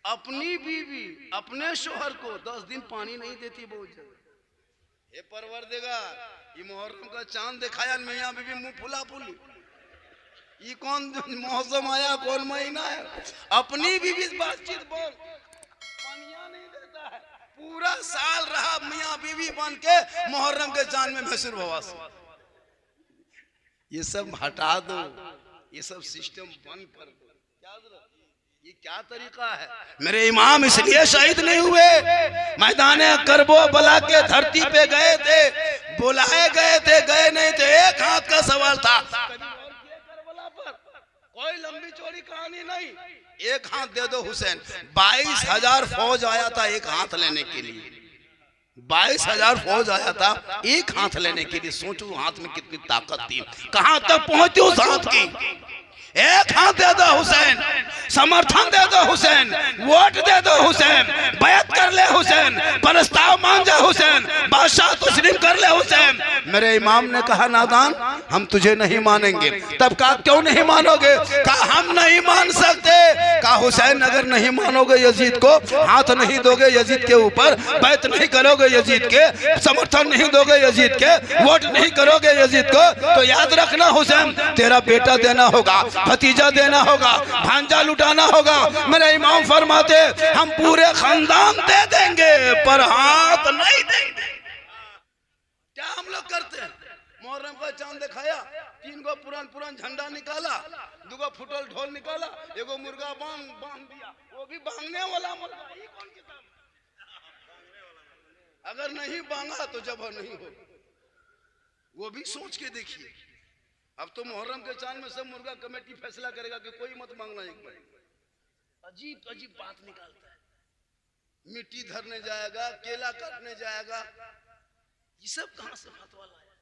अपनी बीवी अपने शोहर को 10 दिन पानी नहीं देती बहुत जगह। हे परवरदिगार, ये मुहर्रम का चांद दिखाया, मियाँ बीवी मुंह फुला फुली। ये कौन मौसम आया, कौन महीना है? अपनी बीवी बातचीत बोल, पानिया नहीं देता है। पूरा साल रहा मियाँ बीवी बन के, मुहर्रम के चांद में भैंसुर भवास। ये सब हटा दो, ये सब सिस्टम बंद कर दो। ये क्या तरीका है? मेरे इमाम इसलिए शहीद नहीं हुए, मैदान करबो बला के धरती पे गए थे, बुलाए गए थे, गए नहीं थे। एक हाथ का सवाल था, कोई लंबी चौड़ी कहानी नहीं। एक हाथ दे दो हुसैन। 22,000 फौज आया था एक हाथ लेने के लिए। 22,000 फौज आया था एक हाथ लेने के लिए। सोचो हाथ में कितनी ताकत थी, कहां तक पहुंची उस हाथ की। एक हाथ दे दो हुसैन, समर्थन दे दो हुसैन, वोट दे दो हुसैन, बैत कर ले हुसैन, प्रस्ताव मान जा हुसैन, बादशाह तस्लीम कर ले हुसैन। मेरे इमाम ने कहा नादान, हम तुझे नहीं मानेंगे। तब कहा क्यों नहीं मानोगे? कहा हम नहीं मान सकते। कहा हुसैन अगर नहीं मानोगे यजीद को, हाथ नहीं दोगे यजीद के ऊपर, बैत नहीं करोगे यजीद के, समर्थन नहीं दोगे यजीद के, वोट नहीं करोगे यजीद को, तो याद रखना हुसैन, तेरा बेटा देना होगा, भतीजा देना होगा, भांजा लुटाना होगा। मेरे इमाम फरमाते हम पूरे खानदान दे देंगे पर हाथ नहीं देंगे। क्या हम लोग करते हैं? मुहर्रम का चांद दिखाया, 3 गो पुरान झंडा निकाला, 2 गो फुटल ढोल निकाला, 1 गो मुर्गा बांध दिया। वो भी बांधने वाला मुर्गा। ये कौन किताब? अगर नहीं बांधा तो जबर नहीं हो। वो भी सोच के देखिए। अब तो मुहर्रम के चांद में सब मुर्गा कमेटी फैसला करेगा कि कोई मत मांगना। एक बार अजीब अजीब बात निकालता है, मिट्टी धरने जाएगा, केला काटने जाएगा। ये सब कहां से फतवा लाया?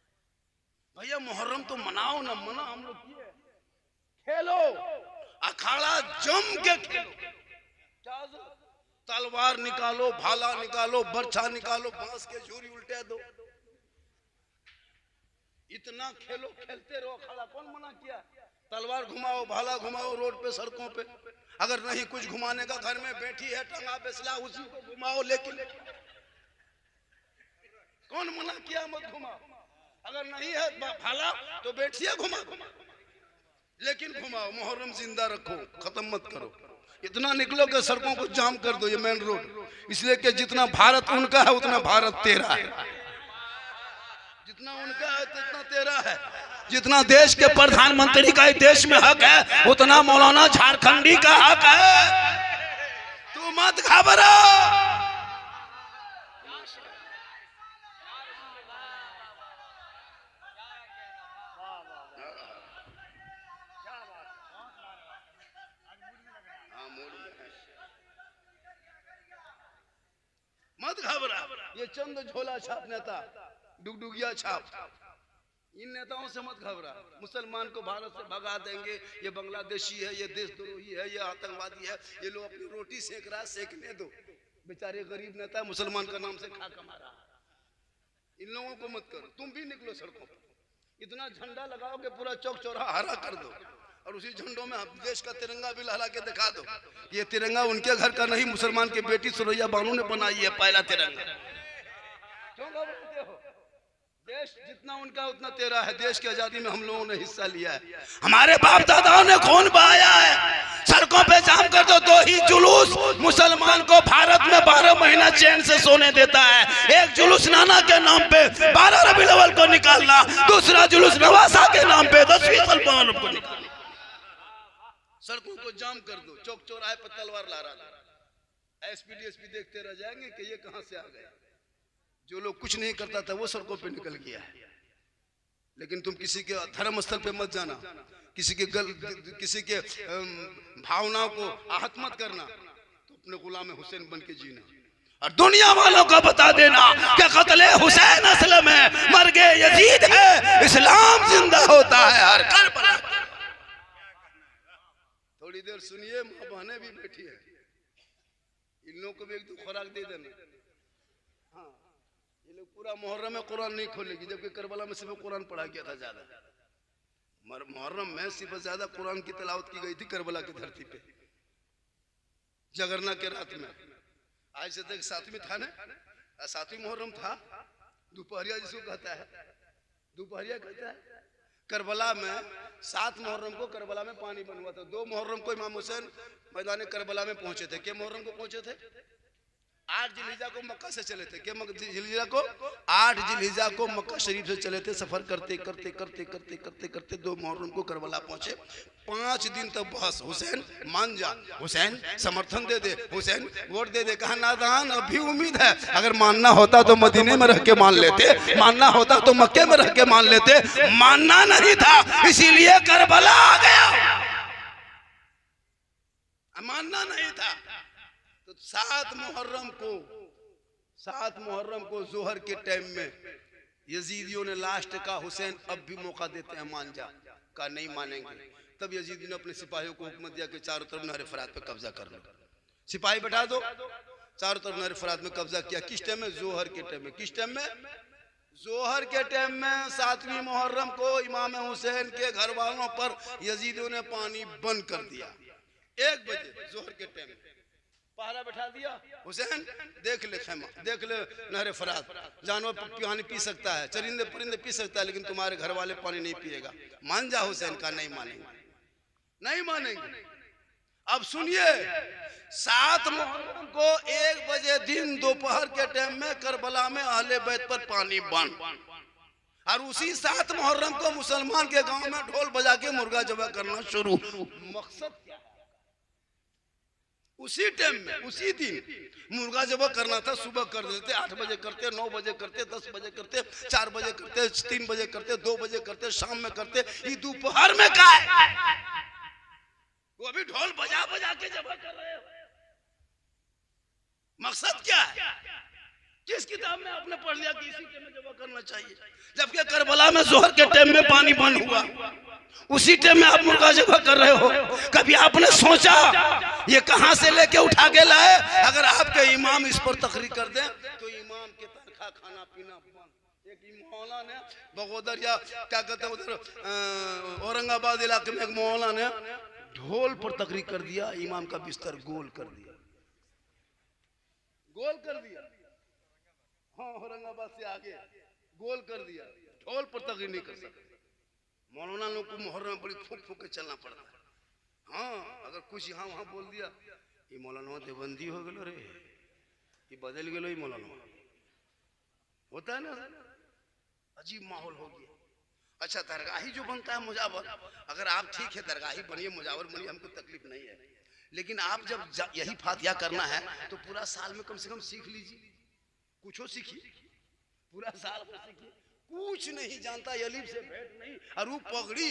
भैया मुहर्रम तो मनाओ ना, मना हम लोग किए, खेलो, अखाड़ा जम के खेलो। तलवार निकालो, भाला निकालो, बर्छा निकालो, बांस के झूरी उल्टे दो, इतना खेलो, खेलते रहो। अखाड़ा कौन मना किया? तलवार घुमाओ, भाला घुमाओ रोड पे, सड़कों पे। अगर नहीं कुछ घुमाने का, घर में बैठी है टंगा बेसला, उसी को घुमाओ। लेकिन कौन मना किया मत घुमाओ? अगर नहीं है भाला तो बैठिए, घुमा, लेकिन घुमाओ। मुहर्रम जिंदा रखो, खत्म मत करो। इतना निकलो कि सड़कों को जाम कर दो, ये मेन रोड। इसलिए कि जितना भारत उनका है उतना भारत तेरा है, जितना उनका है उतना तेरा है। जितना देश के प्रधानमंत्री का देश में हक है, उतना मौलाना झारखंडी का हक है। तू मत घबरा। मत घबरा। ये चंद झोला छाप नेता, डुगडुगिया छाप, इन नेताओं से मत घबरा। मुसलमान को भारत से भगा देंगे, ये बांग्लादेशी है, ये देशद्रोही है, ये आतंकवादी है, ये लोग अपनी रोटी सेक रहा है, सेकने दो। बेचारे गरीब नेता मुसलमान का नाम से खा कमा रहा। इन लोगों को मत करो। तुम भी निकलो सड़कों पर, इतना झंडा लगाओ कि पूरा चौक चौराहा हरा कर दो, और उसी झंडों में देश का तिरंगा भी लहरा के दिखा दो। ये तिरंगा उनके घर का नहीं, मुसलमान की बेटी सुरैया बानू ने बनाई है पहला तिरंगा। क्यों घबराते हो? देश जितना उनका उतना तेरा है। देश की आजादी में हम लोगों ने हिस्सा लिया है, हमारे बाप दादाओं ने खून बहाया है। सड़कों पे जाम कर दो तो ही जुलूस मुसलमान को भारत में 12 महीना चैन से सोने देता है। एक जुलूस नाना के नाम पे 12 रबीउल अव्वल को निकालना, दूसरा जुलूस नवासा के नाम पे 10वीं सलमान को निकालना। सड़कों को जाम कर दो, चौक चौराहे पर तलवार ला रहा। एसपी डीएसपी देखते रह जाएंगे कि ये कहां से आ गए। जो लोग कुछ नहीं करता था वो सड़कों पे निकल गया है। लेकिन तुम किसी के धर्म स्थल पे मत जाना, किसी के भावनाओं को आहत मत करना, तो अपने गुलाम हुसैन बन के जीना। और दुनिया वालों को बता देना कि कत्ले हुसैन असलम है, मर गए यजीद है, इस्लाम जिंदा होता है हर करबला। थोड़ी देर सुनिए, माँ बहनें भी बैठी है, इन लोगों को भी एक दो खुराक दे देना। हाँ, ये लोग पूरा मुहर्रम में कुरान नहीं खोलेगी, जबकि करबला में सिर्फ कुरान पढ़ा गया था ज्यादा। मुहर्रम में सिर्फ ज्यादा कुरान की तिलावत की गई थी करबला की धरती पे। जगरना के रात में। आज से तक 7वीं था ना, 7वीं मुहर्रम था, दोपहरिया जिसको कहता है, दोपहरिया कहता है। करबला में 7 मुहर्रम को करबला में पानी बन हुआ था। 2 मुहर्रम को इमाम हुसैन मैदान करबला में पहुंचे थे। क्या मुहर्रम को पहुंचे थे? 8 जिलहिजा को मक्का से चले थे। क्या जिलहिजा को 8 जिलहिजा को मक्का शरीफ से चले थे। सफर करते करते करते करते करते करते 2 मुहर्रम को करबला पहुंचे। 5 दिन तक बहस, हुसैन मान जा, हुसैन समर्थन दे दे, हुसैन वोट दे दे। कहा नादान, अभी उम्मीद है, अगर मानना होता तो मदीने में रह के मान लेते, मानना होता तो मक्के में रह के मान लेते, मानना नहीं था इसीलिए करबला आ गया, मानना नहीं था। तो 7 मुहर्रम को जोहर के टाइम में यजीदियों ने लास्ट का हुसैन अब भी मौका देते हैं, मान जा। का नहीं मानेंगे। तब यजीदियों ने अपने सिपाहियों को हुक्म दिया कि चारों तरफ नहर फरात पे कब्जा कर लो, सिपाही बैठा दो, चारों तरफ नहर फरात में कब्जा किया। किस टाइम में? जोहर के टाइम में। किस टाइम में? जोहर के टाइम में 7वीं मुहर्रम को इमाम हुसैन के घर वालों पर यजीदियों ने पानी बंद कर दिया। 1 बजे जोहर के टाइम पहरा बैठा दिया। हुसैन देख ले खेमा, देख ले नहर फरात, जानवर पानी पी सकता है, चरिंदे परिंदे पी सकता है, लेकिन तुम्हारे घर वाले पानी नहीं पिएगा, मान जा। हुसैन का नहीं मानेंगे, नहीं मानेंगे। अब सुनिए, 7 मुहर्रम को 1 बजे दिन दोपहर के टाइम में करबला में अहले बैत पर पानी बंद, और उसी 7 मुहर्रम को मुसलमान के गांव में ढोल बजा के मुर्गा जबा करना शुरू। मकसद क्या है? उसी टाइम में, उसी दिन मुर्गा जबा करना था। सुबह कर देते, 8 बजे करते, 9 बजे करते, 10 बजे करते, 4 बजे करते, 3 बजे करते, 2 बजे करते, शाम में करते। ये दोपहर में क्या है? वो अभी ढोल बजा बजा के जबा कर रहे हो। मकसद क्या है? किस किताब में आपने पढ़ लिया कि इसी टाइम में जबा करना चाहिए? जबकि करबला में जोहर के टाइम में पानी बंद हुआ, उसी टाइम में आप मुर्गा जबा कर रहे हो। कभी आपने सोचा ये कहां से लेके उठा के लाए? अगर आपके इमाम इस पर तकरीर कर दें तो इमाम के तनख्वाह खाना पीना बंद। एक मौला ने बगोदर या क्या कहते हैं उधर औरंगाबाद इलाके में एक मौला ने ढोल पर तकरीर कर दिया, इमाम का बिस्तर गोल कर दिया, गोल कर दिया। हाँ, औरंगाबाद से आगे गोल कर दिया, ढोल पर तकरीर नहीं कर सकते। मौलाना लोग को मुहर्रम में बड़ी फूंक फूंक के चलना पड़ता है। हाँ, अगर कुछ यहाँ वहाँ बोल दिया, ये मौलाना देवबंदी हो गलो रे, ये बदल गलो, ये मौलाना होता है ना, अजीब माहौल हो गया। अच्छा, दरगाही जो बनता है मुजावर, अगर आप ठीक है दरगाही बनिए, मुजावर बनिए, हमको तकलीफ नहीं है, लेकिन आप जब यही फातिहा करना है तो पूरा साल में कम से कम सीख लीजिए, कुछ हो सीखिए, पूरा साल में सीखिए। कुछ नहीं जानता, अलीफ से भेंट नहीं, और वो पगड़ी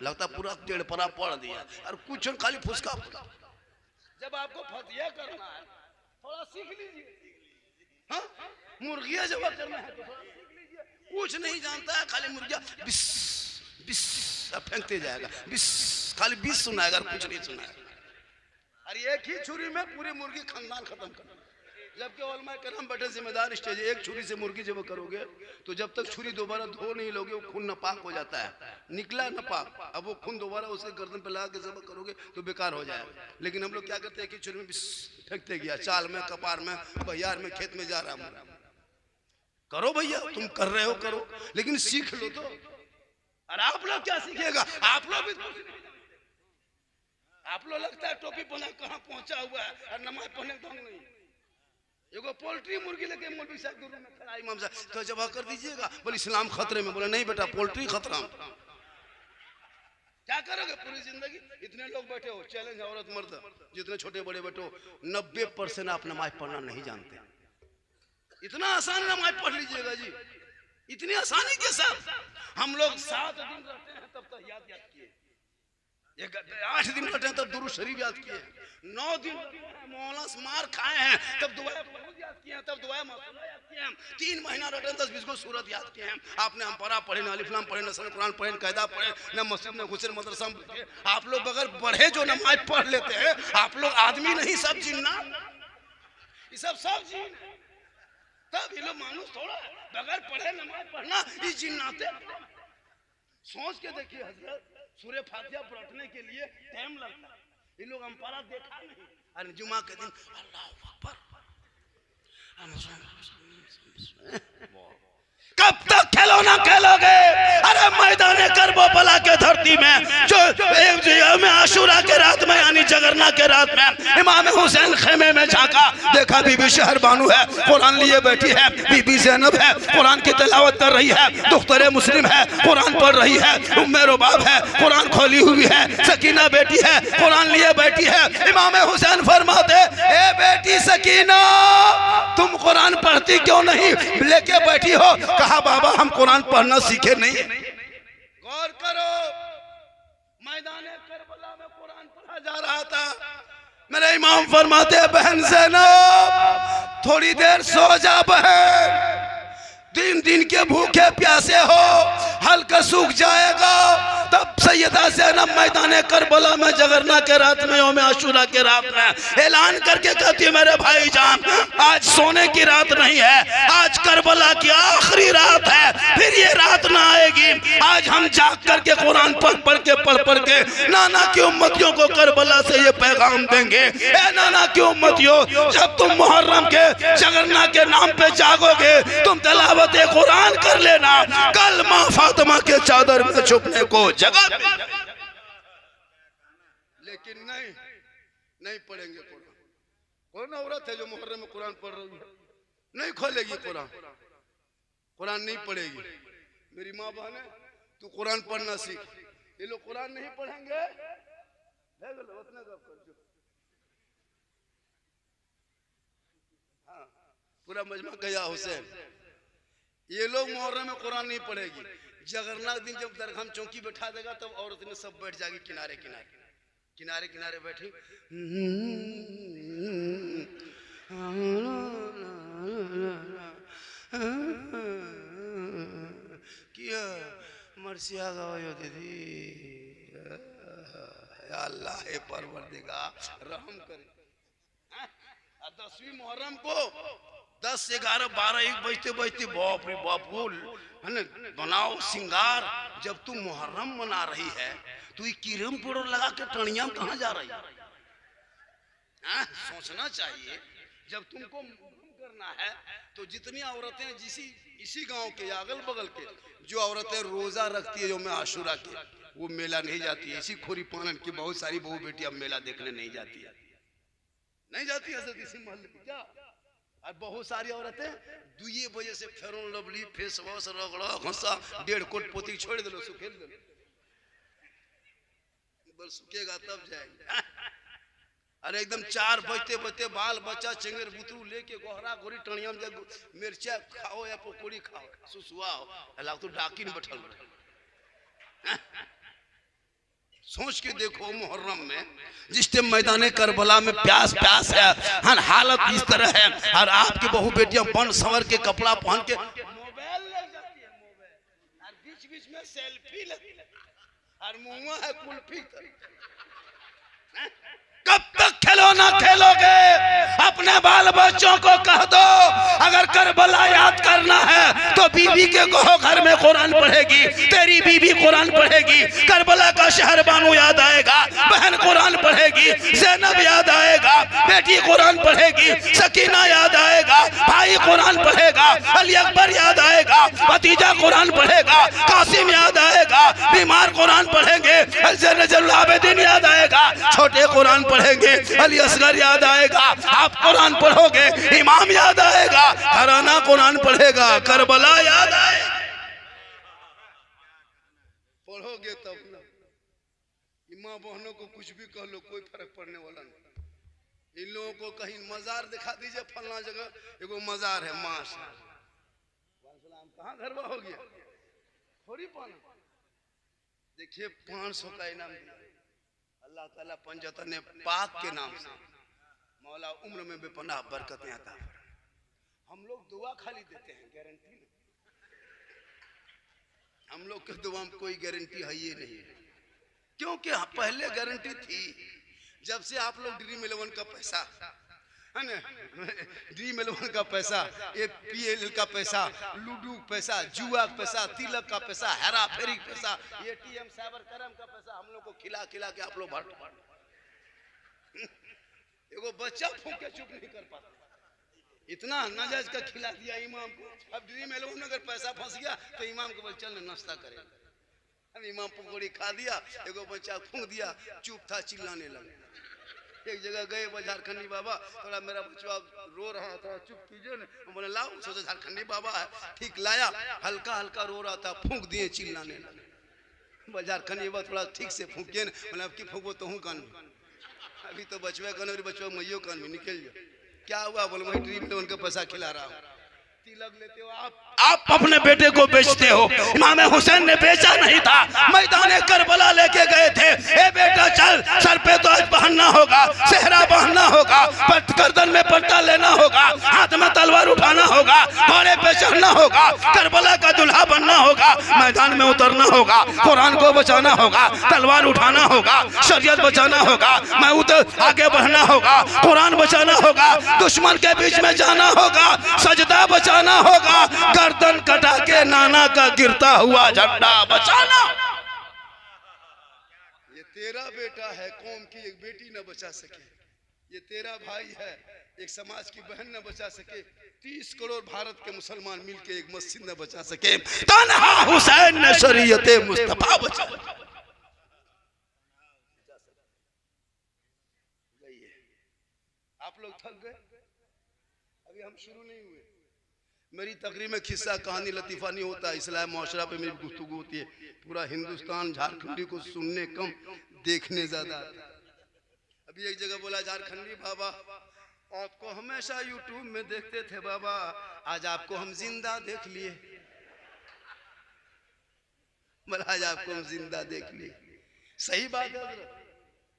लगता पूरा टेढ़ परा पड़ दिया, और कुछ खाली फुसका। जब आपको फतिया करना है थोड़ा सीख लीजिए। हाँ, मुर्गिया जब करना है तो थोड़ा सीख लीजिए। कुछ नहीं जानता है, खाली मुर्गिया बिस बिस फेंकते जाएगा, बिस खाली बिस सुनाएगा, कुछ नहीं सुनाएगा। और एक ही छुरी में पूरी मुर्गी खानदान खत्म कर। जबकि उलमा करम बैठे जिम्मेदार स्टेज, एक छुरी से मुर्गी जब करोगे तो जब तक छुरी दोबारा धो नहीं लोगे वो खून नापाक हो जाता है, निकला नापाक, अब वो खून दोबारा उसके गर्दन पे लगा के जब करोगे तो बेकार हो जाएगा। लेकिन हम लोग क्या करते हैं कि छुरी में फेंकते गया, चाल में, कपार में, बहियार में, खेत में जा रहा है। करो भैया, तुम कर रहे हो करो, लेकिन सीख लो तो। और आप लोग क्या सीखेगा? आप लोग भी, आप लोग लगता है टोपी पहना कहाँ पहुंचा हुआ है और नमाज पढ़ने ढंग नहीं। एगो पोल्ट्री मुर्गी लेके मौलवी साहब के रूम में खड़ा, इमाम साहब तो जब कर दीजिएगा, बोले इस्लाम खतरे में। बोले नहीं बेटा, पोल्ट्री खतरा में। क्या करोगे पूरी जिंदगी? इतने लोग बैठे हो, चैलेंज औरत मर्द जितने छोटे बड़े बैठे हो, 90% आप नमाज पढ़ना नहीं जानते। इतना आसान नमाज पढ़ लीजिएगा जी, इतनी आसानी के साथ। हम लोग 7 दिन रहते हैं तब तक याद किए, 8 दिन बैठे तब दुरूद शरीफ याद किए, 9 दिन मौला से मार खाए हैं तब दुआ याद किए हैं, तब दुआ मासूमा याद किए हैं, 3 महीना बैठे 10-20 को सूरत याद किए हैं। आपने हम पढ़ा पढ़े, न अलिफ लाम पढ़े, न सन कुरान पढ़े, न कायदा पढ़े, न मस्जिद में घुसे, मदरसा में बैठे। आप लोग बगैर पढ़े जो नमाज पढ़ लेते हैं, आप लोग आदमी नहीं सब जिन्ना, ये सब जिन। तब ये लोग मानुस थोड़ा, बगैर पढ़े नमाज पढ़ना ये जिन्नाते। सोच के देखिए हजरत, सूर्य फातिहा पढ़ने के लिए टाइम लगता है, ये लोग अम्पारा देखा नहीं। अरे जुमा के दिन अल्लाह अकबर, कब तक खिलौना खेलोगे? अरे मैदान करबला के धरती में जो में आशूरा के रात में यानी जगरना के रात में इमाम हुसैन खेमे में झांका, देखा बीबी शहरबानू है, कुरान लिए बैठी है, बीबी ज़ैनब है, कुरान की तिलावत कर रही है, दुख्तरे मुस्लिम है, कुरान पढ़ रही है, उम्मे रुबाब है, कुरान खोली हुई है, सकीना बेटी है, कुरान लिए बैठी है। इमाम हुसैन फरमाते, ए बेटी सकीना, तुम कुरान पढ़ती क्यों नहीं, लेके बैठी हो? कहा बाबा हम कुरान पढ़ना सीखे नहीं। गौर करो, मैदान करबला में कुरान पढ़ा जा रहा था, मेरे इमाम फरमाते बहन ज़ैनब थोड़ी देर सो जा बहन, 3 दिन के भूखे प्यासे हो, हल्का सूख जाएगा। तब सैयदा ज़ैनब मैदान करबला में जगरना के रात में यौम आशूरा के रात में ऐलान करके कहती है, मेरे भाईजान आज सोने की रात नहीं है, आज करबला की आखिरी रात है, फिर ये रात ना आएगी। आज हम जाग करके कुरान पढ़ के नाना की उम्मतियों को करबला से ये पैगाम देंगे, ए नाना की उम्मतियों, जब तुम मुहर्रम के जगरना के नाम पे जागोगे, तुम तिलावत कुरान कर लेना, कल माँ फातिमा के चादर में छुपने को जगह। लेकिन नहीं पढ़ेंगे कुरान। कौन औरत है जो मुहर्रम में कुरान पढ़ रही है, नहीं खोलेगी कुरान, कुरान नहीं पढ़ेगी। मेरी माँ बहन है, तू कुरान पढ़ना सीख। ये लोग कुरान नहीं पढ़ेंगे, हाँ पूरा मजमा गया हुसैन। ये लोग मुहर्रम में कुरान नहीं पढ़ेगी, जगरना दिन जब दरगाह चौकी बैठा देगा तब औरत ने सब बैठ जाएगी किनारे बैठी, क्या मरसिया गवायो दीदी, अल्लाह परवरदिगार रहम करे। 10वीं मुहर्रम को 10, 11, 12, 1 बजते बाप रे बाप बोल है ना, बनाओ सिंगार। जब तू मुहर्रम मना रही है तो ये कीरम पोड़ो लगा के टणिया कहाँ जा रही है? सोचना चाहिए। जब तुमको करना है तो जितनी औरतें इसी गांव के या अगल बगल के जो औरतें रोजा रखती है यौम आशूरा के, वो मेला नहीं जाती है। इसी खोरी पानन की बहुत सारी बहू बेटियां मेला देखने नहीं जाती है इसी मोहल्ले में क्या। और बहुत सारी औरतें 2 बजे से फेरोन लवली फेस वॉश रगड़ा घसा 1.5 कोट पोती छोड़ दो, सुखेल दो, बस सुखेगा तब जाएंगे। अरे एकदम 4 बजते बाल बच्चा चेंगर बुतरू लेके गोहरा गोरी टणिया में मिर्चा खाओ या पकौड़ी खाओ, सुसुआओ, अल्लाह तो डाकिन बैठल। सोच के देखो मुहर्रम में जिस टाइम मैदान करबला में प्यास है, हालत इस तरह है, और आपकी बहू बेटियां बन संवर के कपड़ा पहन के मोबाइल ले जाती है, मोबाइल और बीच में सेल्फी लगती है, और मुंह है कुल्फी। कब तक खिलौना खेलोगे? अपने बाल बच्चों को कह दो अगर करबला याद करना है तो बीबी के कहो घर में कुरान पढ़ेगी, तेरी बीबी कुरान पढ़ेगी, करबला का शहरबानू याद आएगा, बहन कुरान पढ़ेगी, ज़ैनब याद आएगा, बेटी कुरान पढ़ेगी, सकीना याद आएगा, भाई कुरान पढ़ेगा, अली अकबर याद आएगा, भतीजा कुरान पढ़ेगा, कासिम याद आएगा, बीमार कुरान पढ़ेंगे, ज़ैनुल आबिदीन याद आएगा, छोटे कुरान पढ़ेंगे, अली असगर याद आएगा, आप कुरान पढ़ोगे, इमाम याद आएगा, घराना कुरान पढ़ेगा, करबला याद आएगा। पढ़ोगे तब ना। माँ बहनों को कुछ भी कह लो, कोई फर्क पड़ने वाला नहीं। इन लोगों को कहीं मजार दिखा दीजिए, फलना जगह एगो मजार है, माश कहाँ घरवा हो गया, थोड़ी पाना। देखिए 500 का इनाम दिया अल्लाह ताला पंजतन पाक के नाम से, मौला उम्र में बेपनाह बरकतें अता फरमाए। हम लोग दुआ खाली देते हैं, गारंटी नहीं। हम लोग के दुआ में कोई गारंटी है ये नहीं, क्योंकि पहले गारंटी थी। जब से आप लोग ड्रीम 11 का पैसा ड्रीम 11 का पैसा, ये PL का पैसा, लूडू पैसा, जुआ का पैसा, तिलक का पैसा, हेरा फेरी का पैसा, ATM साइबर करम का पैसा हम लोग को खिला खिला के आप लोग भर एगो बच्चा फूंक के चुप नहीं कर पाता, इतना नाजायज का खिला दिया इमाम को। अब ड्रीम 11 अगर पैसा फंस गया तो इमाम को बोल चल नाश्ता करे, अब इमाम पकौड़ी खा दिया, एगो बच्चा फूंक दिया, चुप था, चिल्लाने लगे। एक जगह गए झारखंडी बाबा, थोड़ा मेरा बच्चा रो रहा था, चुप कीजिए ना, बोले लाओ, सोचा झारखंडी बाबा है, ठीक लाया, हल्का हल्का रो रहा था, फूंक दिए, चिल्लाने लगे। झारखंडी बाबा थोड़ा ठीक से फूंकिए ना, बोले अब की फूंको तो हूँ कान में, अभी तो बचवे कान में, बचवा मैयो कान में निकल जाए। क्या हुआ? बोले वही ड्रीम 11 का पैसा खिला रहा हूँ। तिलक लेते हो आप अपने बेटे को बेचते हो। इमाम हुसैन ने बेचा नहीं था, मैदान करबला लेके गए थे। ए बेटा चल, सर पे तो आज पहनना होगा, सेहरा पहनना होगा, गर्दन में पट्टा लेना होगा, हाथ में तलवार उठाना होगा, घोड़े पे चढ़ना होगा, करबला का दुल्हा बनना होगा, मैदान में उतरना होगा, कुरान को बचाना होगा, तलवार उठाना होगा, शरीयत बचाना होगा, मैं उधर आगे बढ़ना होगा, कुरान बचाना होगा, दुश्मन के बीच में जाना होगा, सजदा बचाना होगा, गर्दन कटा के नाना का गिरता हुआ झंडा बचाना। ये तेरा बेटा है, कौम की एक बेटी न बचा सके, ये तेरा भाई है, एक समाज की बहन न बचा सके, 30 करोड़ भारत के मुसलमान मिलके एक मस्जिद न बचा सके, तन्हा हुसैन ने शरीयते मुस्तफा बचा। आप लोग थक गए, अभी हम शुरू नहीं हुए। मेरी तकरीर में किस्सा कहानी लतीफ़ा नहीं होता, इस्लाम मुआशरा पे मेरी गुफ्तगू होती है। पूरा हिंदुस्तान झारखंडी को सुनने कम, देखने ज्यादा। अभी एक जगह बोला, झारखंडी बाबा आपको हमेशा यूट्यूब में देखते थे बाबा, आज आपको हम जिंदा देख लिए। बोला आज आपको हम जिंदा देख लिए। सही बात है,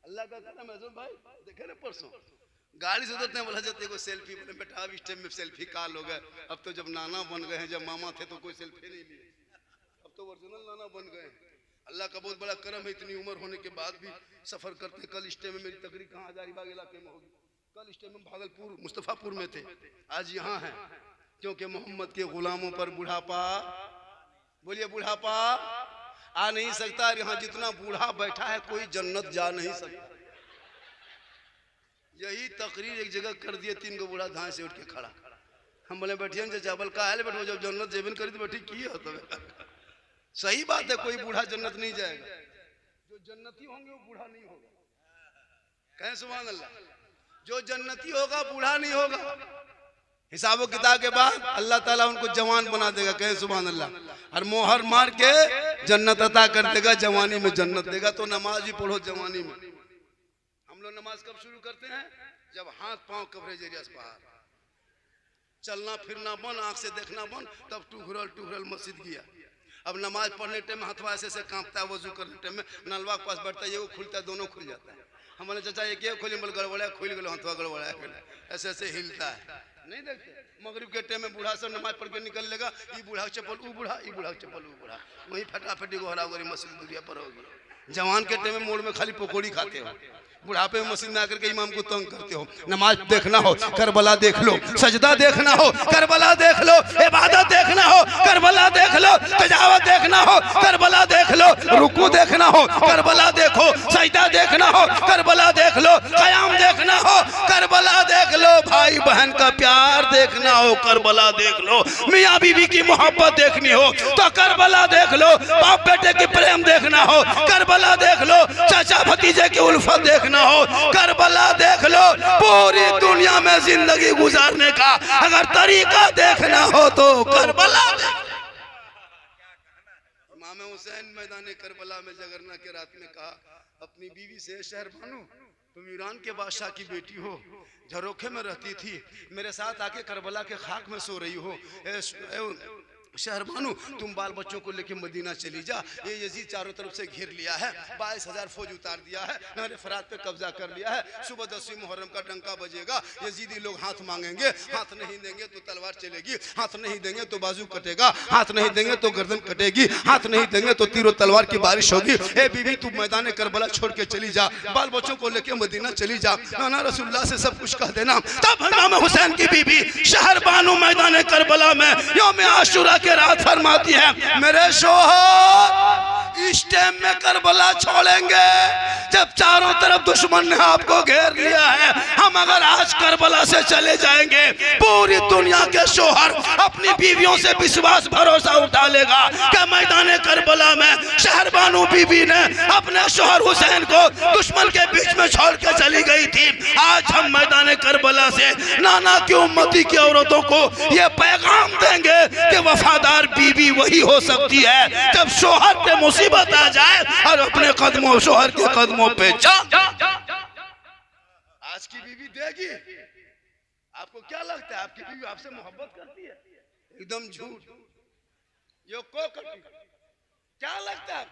अल्लाह का करम है। भाई देखे ना परसों गाड़ी से उतरते हैं, बोला जाते को सेल्फी, बोले बेटा अब इस टाइम में सेल्फी काल हो गए, अब तो जब नाना बन गए हैं, जब मामा थे तो कोई सेल्फी नहीं लिए, अब तो ओरिजिनल नाना बन गए। अल्लाह का बहुत बड़ा करम है, इतनी उम्र होने के बाद भी सफर करते। कल इस टाइम में मेरी तकरीर कहाँ हजारीबाग इलाके में होगी, कल इस टाइम में भागलपुर मुस्तफापुर में थे, आज यहाँ है, क्योंकि मोहम्मद के गुलामों पर बुढ़ापा, बोलिए बुढ़ापा आ नहीं सकता। यहाँ जितना बूढ़ा बैठा है कोई जन्नत जा नहीं सकता। यही तकरीर एक जगह कर दिए, 3 गो बूढ़ा धान से उठ के खड़ा। हम बोले बैठिए चावल का है बैठो, जब जन्नत जेबन करी तो बैठी की हो। सही बात है, कोई बूढ़ा जन्नत नहीं जाएगा, जो जन्नती होंगे वो बूढ़ा नहीं होगा। कहें सुभान अल्लाह। जो जन्नती होगा बूढ़ा नहीं होगा। हिसाब किताब के बाद अल्लाह ताला उनको जवान बना देगा। कहें सुभान अल्लाह। और मोहर मार के जन्नत अता कर देगा, जवानी में जन्नत देगा। तो नमाज भी पढ़ो जवानी में। हम लोग नमाज कब शुरू करते हैं? जब हाथ पांव कवरेज एरिया से बाहर, चलना फिरना बंद, आंख से देखना बंद, तब टुहरल मस्जिद गया। अब नमाज पढ़ने टाइम में हाथवा ऐसे कांपता है, वजू करने टाइम में नलवा के पास बैठता है, ये खुलता है, दोनों खुल जाता है। हमारे चाचा एक खोली, बोल गड़बड़ा खुल गए, हाथवा गड़बड़ा ऐसे ऐसे हिलता है। नहीं देखते मगरिब के टाइम में बूढ़ा सब नमाज पढ़ के निकल लेगा, ये बूढ़ा चप्पल वो बूढ़ा, ये बूढ़ा चप्पल वो बूढ़ा, वही फटाफटी को हरा मस्जिद दुनिया पर होगी। जवान के टाइम में मोड़ में खाली पकौड़ी खाते हो, बुढ़ापे में मस्जिद में आकर के इमाम को तंग करते हो। नमाज देखना हो करबला देख लो, सजदा देखना हो करबला देख लो, इबादत देखना हो करबला देख लो, तजावत देखना हो करबला देख लो, रुकू देखना हो करबला देखो, सजदा देखना हो करबला देख लो, क़याम देखना हो करबला देख लो, भाई बहन का प्यार देखना हो करबला देख लो, मियाँ बीवी की मोहब्बत देखनी हो तो करबला देख लो, बाप बेटे की प्रेम देखना हो करबला देख लो, चाचा भतीजे की उल्फत देखना हो करबला देख लो। पूरी दुनिया में जिंदगी गुजारने का अगर तरीका देखना हो तो करबला। इमाम हुसैन मैदान करबला में जगरना के रात में कहा अपनी बीवी से, शहर बानो तुम ईरान के बादशाह की बेटी हो, झरोखे में रहती थी, मेरे साथ आके करबला के खाक में सो रही हो। शहरबानू तुम बाल बच्चों को लेके मदीना चली जा, ये यजीद चारों तरफ से घेर लिया है, 22,000 फौज उतार दिया है, नहर फरात पे कब्जा कर लिया है। सुबह 10वीं मुहर्रम का डंका बजेगा, यजीदी लोग हाथ मांगेंगे, हाथ नहीं देंगे तो तलवार चलेगी, हाथ नहीं देंगे तो बाजू कटेगा, हाथ नहीं देंगे तो गर्दन कटेगी, हाथ नहीं देंगे तो तीरों तलवार की बारिश होगी। ए बीबी तू मैदान करबला छोड़ के चली जा, बाल बच्चों को लेके मदीना चली जा, नाना रसूलुल्लाह से सब कुछ कह देना। तब इमाम हुसैन की बीबी शहरबानू मैदान करबला में यौम आशुरा के रात फरमाती है, मेरे शोहर इस टाइम में करबला छोड़ेंगे जब चारों तरफ दुश्मन ने आपको घेर लिया है। हम अगर आज करबला से चले जाएंगे, पूरी दुनिया के शोहर अपनी बीवियों से विश्वास भरोसा उठा लेगा कि मैदान करबला में शहरबानू बीबी ने अपने शोहर हुसैन को दुश्मन के बीच में छोड़ के चली गई थी। आज हम मैदान करबला से नाना की उम्मती की औरतों को ये पैगाम देंगे कि वफादार बीवी वही हो सकती है जब शोहर पे मुसीबत आ जाए और अपने कदमों शोहर के कदमों पे जा। आज की बीवी देगी? आपको क्या लगता है आपकी बीवी आपसे मोहब्बत करती है? एकदम झूठ। ये को करती क्या लगता है?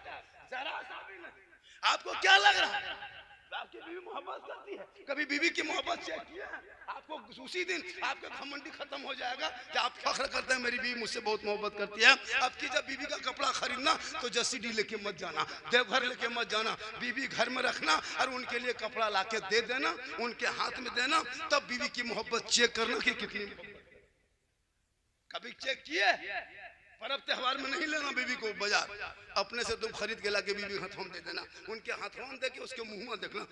जरा सा भी नहीं। आपको क्या लग रहा है आपकी बीवी मोहब्बत करती है? कभी बीवी की मोहब्बत चेक किया है? आपको उसी दिन आपका घमंडी खत्म हो जाएगा कि आप फख्र करते हैं मेरी बीवी मुझसे बहुत मोहब्बत करती है। अब की जब बीवी का कपड़ा खरीदना तो जसीडी लेके मत जाना, देवघर लेके मत जाना, बीवी घर में रखना और उनके लिए कपड़ा लाके दे देना, उनके हाथ में देना, तब बीवी की मोहब्बत चेक करना कि कितनी। कभी चेक किए? पर्व त्योहार में नहीं लेना बीवी को बाजार, अपने से तुम खरीद के लाके बीवी हाथों में दे देना, उनके हाथों में दे के उसके मुंह में देखना।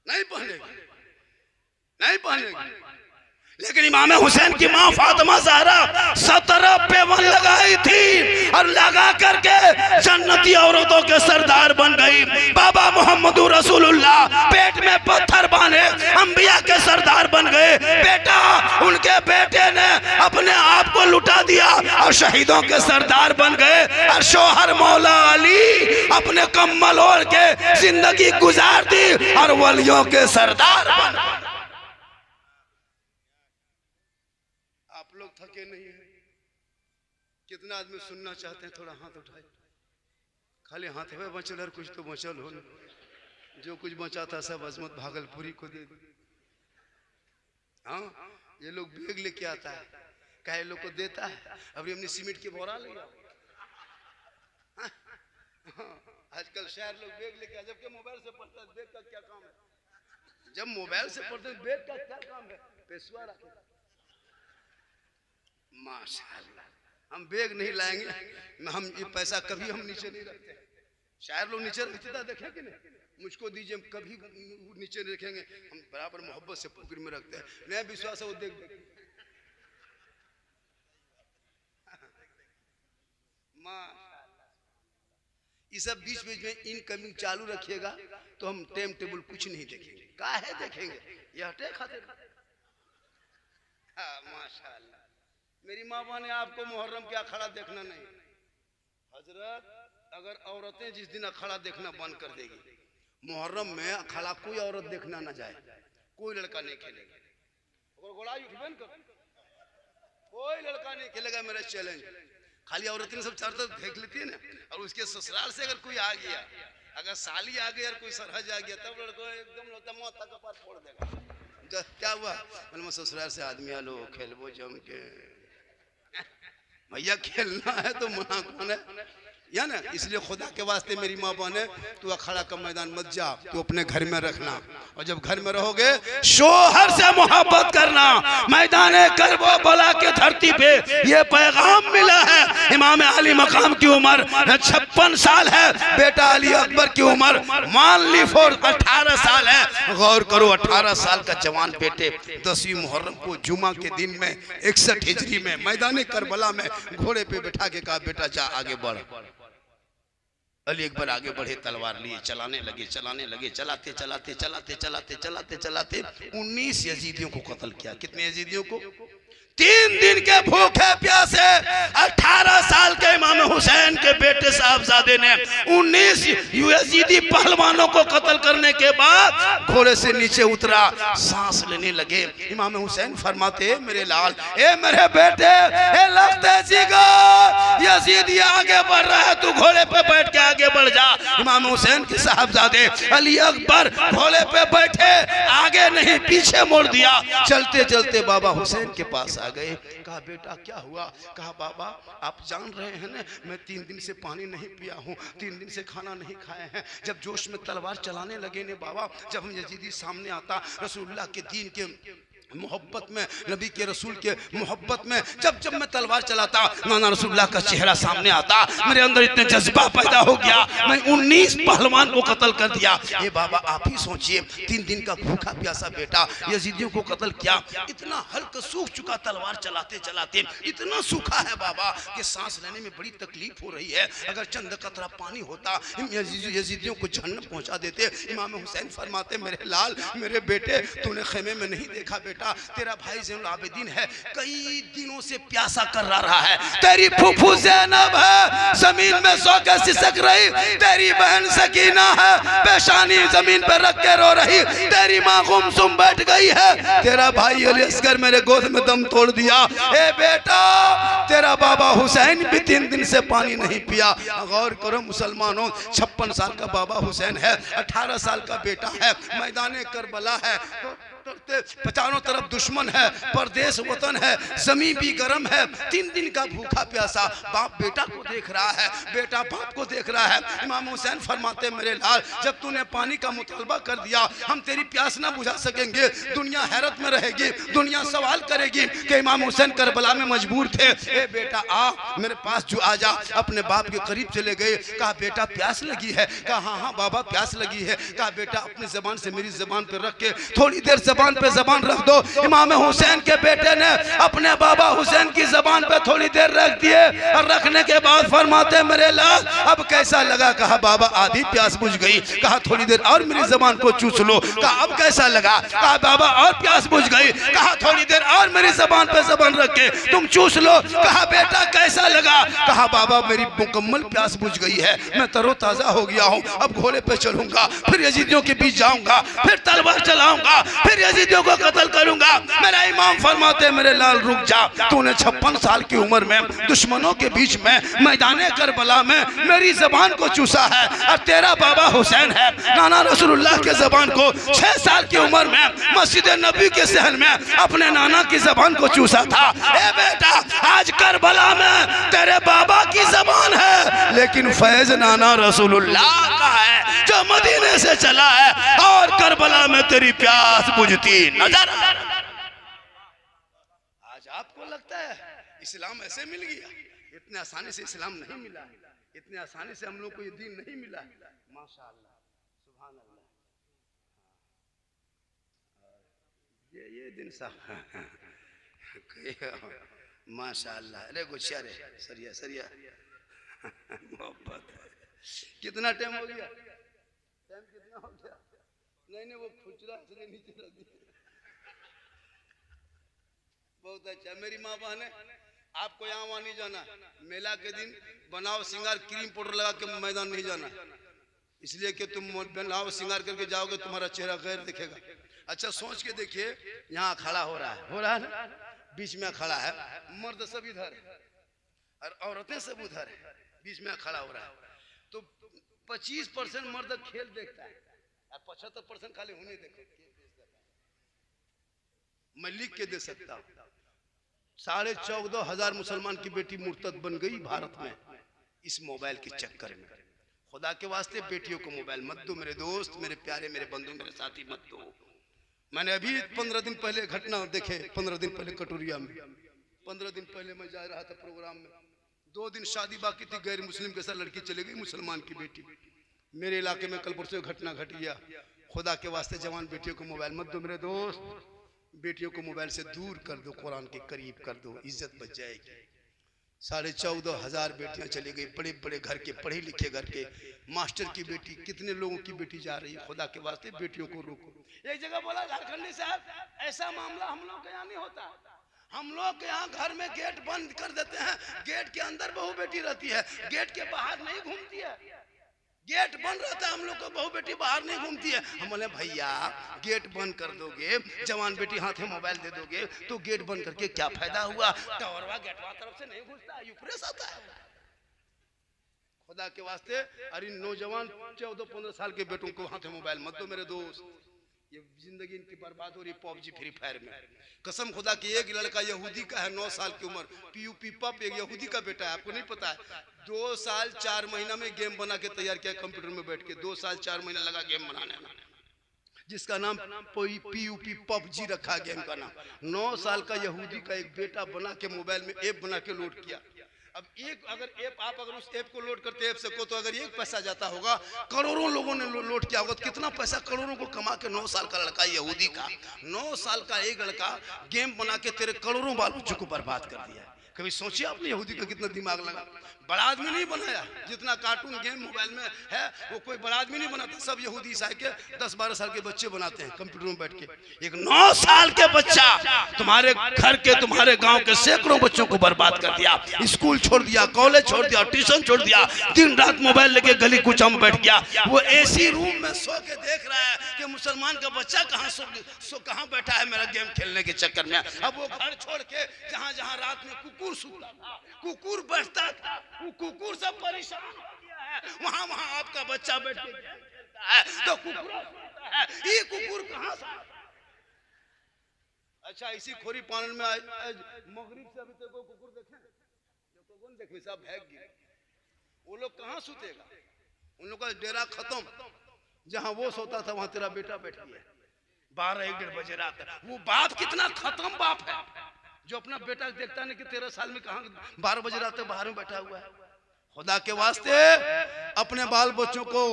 नहीं पहनेगी, नहीं पहनेगी। लेकिन इमाम हुसैन की मां फातिमा ज़हरा 17 पेवन लगाई थी और लगा करके जन्नती औरतों के सरदार बन गई। बाबा मोहम्मद रसूलुल्लाह पेट में पत्थर बांधे अंबिया के सरदार बन गए। बेटा उनके बेटे ने अपने आप को लुटा दिया और शहीदों के सरदार बन गए। और शोहर मौला अली अपने कम्बल ओढ़ के जिंदगी गुजार दी और वलियों के सरदार बन गए। थके नहीं है? कितना आदमी सुनना चाहते हैं? थोड़ा हाथ उठाए। खाली हाथ में बचल और कुछ तो बचल हो न। जो कुछ बचा था सब अजमत भागलपुरी को दे दी। हाँ ये लोग बेग लेके आता है, कहे लोग को देता है। अभी हमने सीमेंट की बोरा लिया। आजकल शहर लोग बेग लेके आ, जबकि मोबाइल से पढ़ता है। बेग का क्या काम है? जब मोबाइल से पढ़ते हैं बेग का क्या काम है? पेशवा रखे। माशाअल्लाह हम बेग नहीं लाएंगे, हम ये पैसा कभी हम नीचे नहीं रखते। शायर लोग नीचे रखते था, देखे कि नहीं? मुझको दीजिए, हम कभी नीचे नहीं रखेंगे, हम बराबर मोहब्बत से पकड़ में रखते हैं। नया विश्वास है वो देख देख। माशाअल्लाह ये सब बीच बीच में इनकमिंग चालू रखिएगा तो हम टाइम टेबल कुछ नहीं देखेंगे। काहे देखेंगे? ये हटे खाते। हाँ माशाअल्लाह मेरी माँ ने आपको मुहर्रम के अखाड़ा देखना नहीं। हजरत अगर औरतें जिस दिन अखाड़ा देखना बंद कर देगी, मुहर्रम में अखाड़ा कोई औरत देखना ना जाए, कोई लड़का नहीं खेलेगा। कोई लड़का नहीं खेलेगा, मेरा चैलेंज। खाली औरतें सब चारों तरफ देख लेती है ना, और उसके ससुराल से अगर कोई आ गया, अगर साली आ गई और कोई सरहज आ गया, तब लड़को एकदम माथा का पार फोड़ देगा। क्या हुआ? मतलब ससुराल से आदमी आलो खेलबो जम के। भैया खेलना है तो मना कौन है या ना? इसलिए खुदा के वास्ते मेरी माँ बहने, तू अखाड़ा का मैदान मत जा, तू अपने घर में रखना। और जब घर में रहोगे शोहर से मोहब्बत करना। मैदान करबला के धरती पे ये पैगाम मिला है। इमाम अली मकाम की उम्र 56 साल है, बेटा अली अकबर की उम्र मान ली 18 साल है। गौर करो 18 साल का जवान बेटे 10वीं मुहर्रम को जुमा के दिन में 61 हिजरी में मैदान करबला में घोड़े पे बैठा के कहा बेटा जा आगे बढ़। अली अकबर आगे बढ़े, तलवार लिए चलाने लगे, चलाते चलाते चलाते चलाते चलाते चलाते 19 यजीदियों को कत्ल किया। कितने यजीदियों को? 3 दिन के भूखे प्यासे 18 साल के इमाम हुसैन के बेटे साहबजादे ने 19 यजीदी पहलवानों को कत्ल करने के बाद घोड़े से नीचे उतरा, सांस लेने लगे। इमाम हुसैन फरमाते मेरे लाल, ए मेरे बेटे, ए लगते जिगर, यजीदी आगे बढ़ रहा है, तू घोड़े पे बैठ के आगे बढ़ जा। इमाम हुसैन के साहबजादे अली अकबर घोड़े पे बैठे, आगे नहीं पीछे मोड़ दिया। चलते चलते बाबा हुसैन के पास आ गए। कहा बेटा क्या हुआ? कहा बाबा आप जान रहे हैं ना, मैं 3 दिन से पानी नहीं पिया हूँ, 3 दिन से खाना नहीं खाए हैं। जब जोश में तलवार चलाने लगे ने बाबा, जब हम यजीदी सामने आता, रसूलुल्लाह के दीन के मोहब्बत में, नबी के रसूल के मोहब्बत में जब जब मैं तलवार चलाता, नाना रसूलुल्लाह का चेहरा सामने आता, मेरे अंदर इतने जज्बा पैदा हो गया, मैं 19 पहलवान को कत्ल कर दिया। ये बाबा आप ही सोचिए, 3 दिन का भूखा प्यासा बेटा यजीदियों को कत्ल किया। इतना हल्का सूख चुका तलवार चलाते चलाते, इतना सूखा है बाबा कि सांस लेने में बड़ी तकलीफ हो रही है। अगर चंद कतरा पानी होता यजीदियों को जहन्नम पहुंचा देते। इमाम हुसैन फरमाते मेरे लाल, मेरे बेटे, तूने खेमे में नहीं देखा बेटा, तेरा भाई ज़ैनुल आबिदीन है, कई दिनों से प्यासा कर रहा है। तेरी फूफू ज़ैनब है, जमीन में सो के सिसक रही। तेरी बहन सकीना है, पेशानी जमीन पर रख के रो रही। तेरी माँ गुमसुम बैठ गई है। तेरा भाई अली असगर मेरे गोद में दम तोड़ दिया। ए बेटा, तेरा बाबा हुसैन भी 3 दिन से पानी नहीं पिया। गौर करो मुसलमानों, 56 साल का बाबा हुसैन है, 18 साल का बेटा है, मैदान करबला है, चारों तरफ दुश्मन है, परदेश वतन है, जमीन भी गर्म है, 3 दिन का भूखा प्यासा। बाप बेटा को देख रहा है, बेटा बाप को देख रहा है। इमाम हुसैन फरमाते मेरे लाल, जब तूने पानी का मुतालबा कर दिया, हम तेरी प्यास ना बुझा सकेंगे। दुनिया हैरत में रहेगी, दुनिया सवाल करेगी कि इमाम हुसैन करबला में मजबूर थे। ए बेटा आ मेरे पास, जो आ जा। अपने बाप के करीब चले गए। कहा बेटा प्यास लगी है? कहा हाँ हाँ बाबा प्यास लगी है। कहा बेटा अपनी जबान से मेरी जबान पे रख के थोड़ी देर जबान पे जबान रख दो। इमाम हुसैन के बेटे ने अपने बाबा हुसैन की जबान पे थोड़ी देर रख दिए, और रखने के बाद फरमाते मेरे लाल अब कैसा लगा? कहा बाबा आधी प्यास बुझ गई। कहा थोड़ी देर और मेरी जबान को चूस लो। कहा अब कैसा लगा? कहा बाबा और प्यास बुझ गई। कहा थोड़ी देर और मेरी जबान पे जबान रख के तुम चूस लो। कहा बेटा कैसा लगा? कहा बाबा मेरी मुकम्मल प्यास बुझ गई है, मैं तरोताजा हो गया हूँ, अब घोड़े पे चलूंगा, फिर यजीदियों के बीच जाऊंगा, फिर तलवार चलाऊंगा, फिर यजीदियों को कत्ल करूंगा। मेरा इमाम फरमाते मेरे लाल रुक जा, तूने 56 साल की उम्र में दुश्मनों के बीच में मैदान करबला में मेरी जबान को चूसा है, और तेरा बाबा हुसैन है, नाना रसूलुल्लाह के जबान को 6 साल की उम्र में मस्जिद नबी के सहन में अपने नाना की जबान को चूसा था। ए बेटा आज करबला में तेरे बाबा की जबान है, लेकिन फैज नाना रसूलुल्लाह का है जो मदीने से चला है, और करबला में तेरी प्यास बुझती नजर। आज आपको लगता है इस्लाम ऐसे मिल गया? इतने आसानी से इस्लाम नहीं मिला, इतने आसानी से हम लोग को ये दीन नहीं मिला। माशाअल्लाह, सुभान अल्लाह। ये दिन साहब माशाअल्लाह। अरे गुच्छा रे सरिया सरिया मोहब्बत। कितना टाइम हो गया? टाइम कितना हो गया? नहीं वो खुचरा इसलिए नीचे रख दिया। बहुत अच्छा। मेरी माँ बहन है, आपको यहाँ वहाँ नहीं जाना, मेला के दिन बनाओ श्रृंगार, क्रीम पाउडर लगा के मैदान नहीं जाना, इसलिए कि तुम बनाओ श्रृंगार करके जाओगे तुम्हारा चेहरा गैर दिखेगा। अच्छा सोच के देखिए, यहाँ खड़ा हो रहा है ना, बीच में खड़ा है, मर्द सब इधर और औरतें सब उधर है, बीच में खड़ा हो रहा है। तो 25% मर्द खेल देखता है और 75% खाली होने देखते। मैं लिख के दे सकता हूँ, 14,500 मुसलमान की बेटी मुर्तद बन गई भारत में इस मोबाइल के चक्कर में। खुदा के वास्ते बेटियों को मोबाइल मत दो मेरे दोस्त, मेरे प्यारे, मेरे बंधु, मेरे साथी, मत दो। मैंने अभी 15 दिन पहले घटना देखे, 15 दिन पहले कटोरिया में, 15 दिन पहले मैं जा रहा था प्रोग्राम में, 2 दिन शादी बाकी थी, गैर मुस्लिम के साथ लड़की चली गई, मुसलमान की बेटी। मेरे इलाके में कल परसों घटना घट गया। खुदा के वास्ते जवान बेटियों को मोबाइल मत दो मेरे दोस्त, बेटियों को मोबाइल से दूर कर दो, कुरान के करीब कर दो, इज्जत बच जाएगी। 14,500 बेटियां चली गई, बड़े बड़े घर के, पढ़े लिखे घर के, मास्टर की बेटी, कितने लोगों की बेटी जा रही है। खुदा के वास्ते बेटियों को रोको। एक जगह बोला झारखंडी साहब, ऐसा मामला हम लोग के यहाँ नहीं होता, हम लोग के यहाँ घर में गेट बंद कर देते हैं, गेट के अंदर बहू बेटी रहती है, गेट के बाहर नहीं घूमती है। गेट बंद रहता है, हम लोग को बहू बेटी बाहर नहीं घूमती है। हम बोले भैया गेट बंद कर दोगे, जवान बेटी हाथ में मोबाइल दे दोगे तो गेट बंद करके क्या फायदा हुआ? टावरवा गेटवा तरफ से नहीं घुसता, यूप्रेस आता है। खुदा के वास्ते अरे नौजवान 14-15 साल के बेटों को हाथ में मोबाइल मत दो मेरे दोस्त, ये जिंदगी इनकी बर्बाद हो रही पबजी फ्री फायर में। कसम खुदा की एक लड़का यहूदी का है 9 साल की उम्र, पीयूपी पप एक यहूदी का बेटा है, आपको नहीं पता है। 2 साल 4 महीना में गेम बना के तैयार किया कंप्यूटर में बैठ के, 2 साल 4 महीना लगा गेम बनाने में, जिसका नाम पीयूपी पबजी रखा गेम का नाम। 9 साल का यहूदी का एक बेटा बना के मोबाइल में ऐप बना के लोड किया। अब एक अगर ऐप आप अगर उस ऐप को लोड करते ऐप से को तो अगर एक पैसा जाता होगा, करोड़ों लोगों ने लोड किया होगा, तो कितना पैसा करोड़ों को कमा के 9 साल का लड़का यहूदी का 9 साल का एक लड़का गेम बना के तेरे करोड़ों बाल बच्चों को बर्बाद कर दिया। कभी सोचिए आपने यहूदी का कितना दिमाग लगा? बड़ा आदमी नहीं बनाया, जितना कार्टून गेम मोबाइल में है वो कोई बड़ा आदमी नहीं बनाता, सब यहूदी ईसाई के 10-12 साल के बच्चे बनाते हैं कंप्यूटर में बैठ के। एक 9 साल के बच्चा तुम्हारे घर के तुम्हारे गांव के सैकड़ों बच्चों को बर्बाद कर दिया, स्कूल छोड़ दिया, कॉलेज छोड़ दिया, ट्यूशन छोड़ दिया, दिन रात मोबाइल लेके गली कुचा में बैठ गया। वो एसी रूम में सो के देख रहा है कि मुसलमान का बच्चा कहाँ बैठा है मेरा गेम खेलने के चक्कर में। अब वो घर छोड़ के जहाँ रात में कुकुर सूता था, कुकुर बैठता था, वो कुकुर सब परेशान हो गया है, वहाँ आपका बच्चा बैठ के खेलता है तो कुकुर है, ये कुकुर कहाँ से? अच्छा इसी खोरी पालन में मगरिब से अभी तक कुकुर देखे कौन देखे? सब भाग गए। वो लोग कहाँ सुतेगा? उन लोग का डेरा खत्म, जहाँ वो सोता था वहाँ तेरा बेटा बैठ गया 12-1 बजे रात। वो बाप कितना खत्म बाप है जो अपना बेटा देखता नहीं कि 13 साल में कहाँ 12 बजे रात बाहर में बैठा हुआ है। खुदा के वास्ते अपने बाल बच्चों को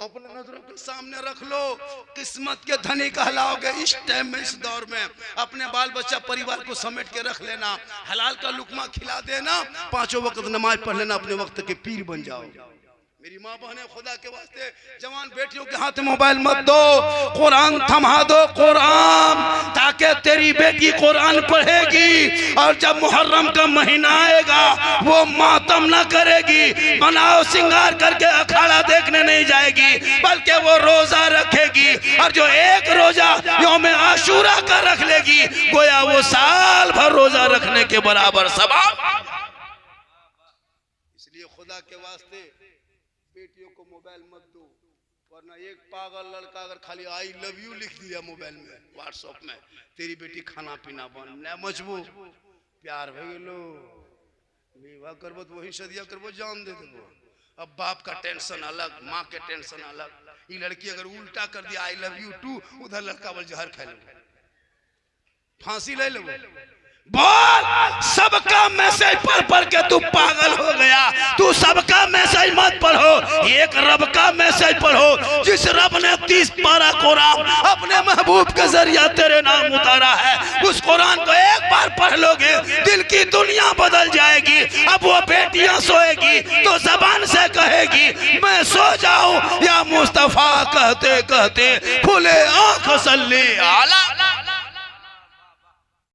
अपने नजरों के सामने रख लो, किस्मत के धनी कहलाओगे इस टाइम में, इस दौर में। अपने बाल बच्चा परिवार को समेट के रख लेना, हलाल का लुकमा खिला देना, 5 वक्त नमाज पढ़ लेना, अपने वक्त के पीर बन जाओ। मेरी माँ बहने खुदा के वास्ते जवान बेटियों के हाथ में मोबाइल मत दो, कुरान थमा दो कुरान, ताकि तेरी बेटी कुरान पढ़ेगी और जब मुहर्रम का महीना आएगा वो मातम ना करेगी, बनाओ सिंगार करके अखाड़ा देखने नहीं जाएगी, बल्कि वो रोजा रखेगी। और जो एक रोजा यौम आशूरा का रख लेगी गोया वो साल भर रोजा रखने के बराबर सवाब। इसलिए खुदा के वास्ते बेटियों को मोबाइल मत दो, वरना एक पागल लड़का अगर खाली आई लव यू लिख दिया मोबाइल में व्हाट्सएप में, तेरी बेटी खाना पीना बंद न मजबू प्यार हो गेलो, विवाह करबो तो वही शादिया करबो जान दे देबो। अब बाप का टेंशन अलग, माँ के टेंशन अलग। ये लड़की अगर उल्टा कर दिया आई लव यू टू, उधर लड़का बोल जहर खा लो, फांसी ले लो। बोल सबका मैसेज पढ़ के तू पागल हो गया। तू सबका मैसेज मत पढ़ो, एक रब का मैसेज पढ़ो, जिस रब ने 30 पारा कुरान अपने महबूब के जरिया तेरे नाम उतारा है। उस कुरान को एक बार पढ़ लोगे दिल की दुनिया बदल जाएगी। अब वो बेटियां सोएगी तो जबान से कहेगी मैं सो जाऊं या मुस्तफा कहते कहते खुले आंख सल्ली आला।